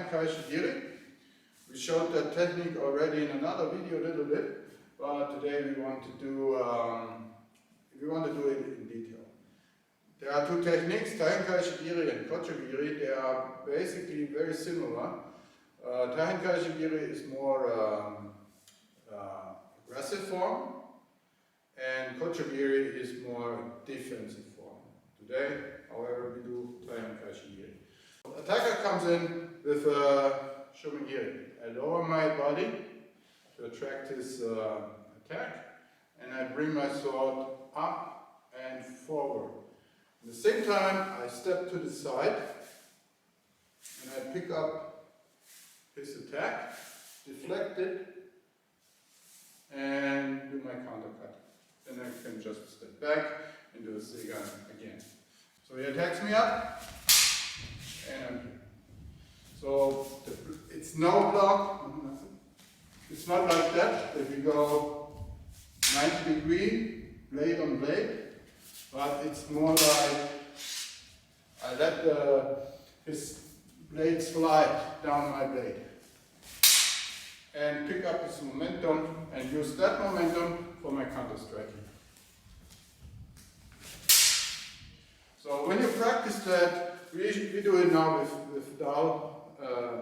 Taihen Kaeshi Giri. We showed that technique already in another video a little bit, but today we want to do it in detail. There are two techniques, Taihen Kaeshi Giri and Kocho Giri. They are basically very similar. Taihen Kaeshi Giri is more aggressive form, and Kocho Giri is more defensive form. Today, however, we do Taihen Kaeshi Giri. Attacker comes in with Shumigiri. I lower my body to attract his attack, and I bring my sword up and forward. At the same time, I step to the side and I pick up his attack, deflect it, and do my countercut. Then I can just step back and do a Gedan again. So he attacks me up, and I'm here. So it's no block, it's not like that we go 90 degree, blade on blade, but it's more like I let his blade slide down my blade and pick up his momentum and use that momentum for my counter striking. So when you practice that, we do it now with Dao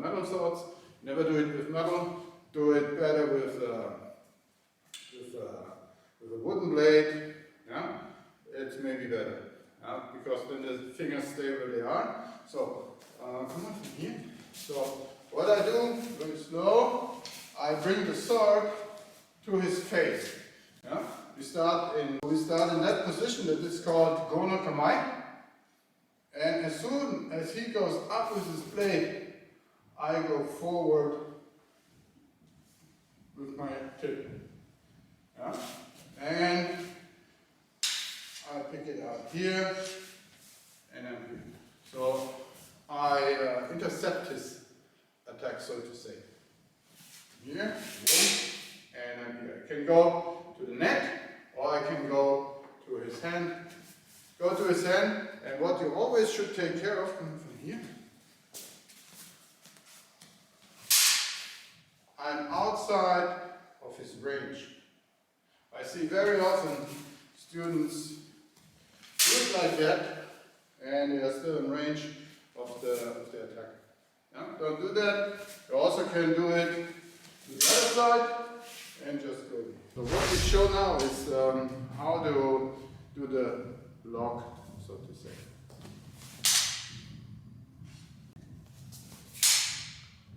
metal swords. Never do it with metal. Do it better with a wooden blade. Yeah, it's maybe better. Yeah? Because then the fingers stay where they are. So come on from here. So what I do, very slow, I bring the sword to his face. Yeah? We start in that position that is called ono kamae. And as soon as he goes up with his blade, I go forward with my tip. Yeah? And I pick it up here, and I'm here. So I intercept his attack, so to say. Here, and I'm here. I can go to the neck, or I can go to his hand. Go to his hand, and what you always should take care of, coming from here, I'm outside of his range. I see very often students do it like that, and they are still in range of the attacker. Yeah? Don't do that. You also can do it to the other side, and just go. So what we show now is how to do the lock, so to say.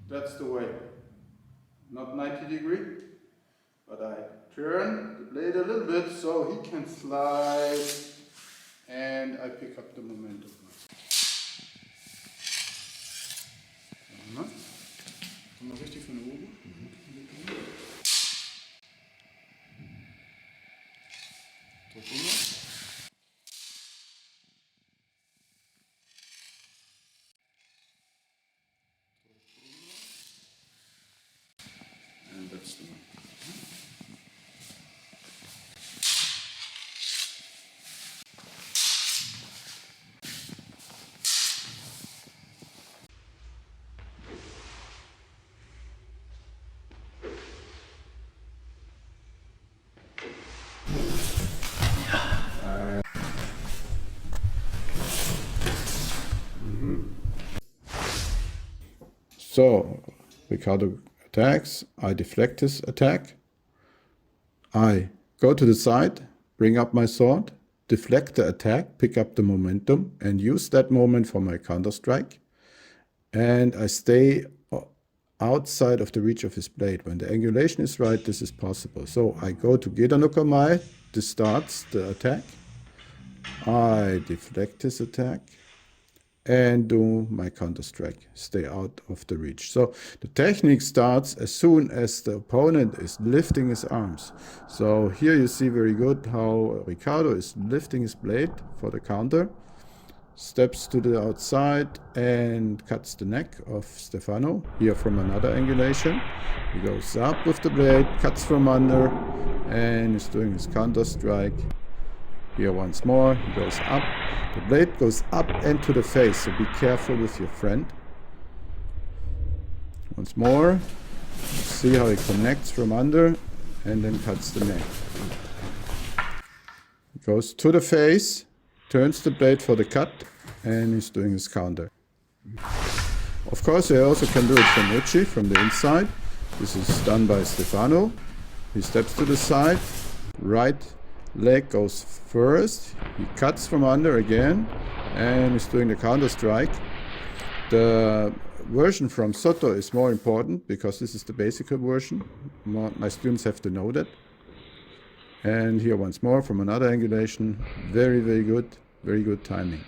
That's the way. Not 90 degree, but I turn the blade a little bit so he can slide, and I pick up the momentum. Komm mal richtig von oben. And that's the one. So, Ricardo attacks, I deflect his attack, I go to the side, bring up my sword, deflect the attack, pick up the momentum, and use that moment for my counter strike. And I stay outside of the reach of his blade. When the angulation is right, this is possible. So I go to Gedan no kamae, this starts the attack, I deflect his attack, and do my counter strike, stay out of the reach. So the technique starts as soon as the opponent is lifting his arms. So here you see very good how Ricardo is lifting his blade for the counter, steps to the outside and cuts the neck of Stefano, here from another angulation. He goes up with the blade, cuts from under, and is doing his counter strike. Here once more, he goes up. The blade goes up and to the face, so be careful with your friend. Once more. See how he connects from under and then cuts the neck. Goes to the face, turns the blade for the cut, and he's doing his counter. Of course, he also can do it from uchi, from the inside. This is done by Stefano. He steps to the side, right leg goes first, he cuts from under again, and he's doing the counter strike. The version from Soto is more important because this is the basic version. My students have to know that. And here once more from another angulation. Very, very good timing.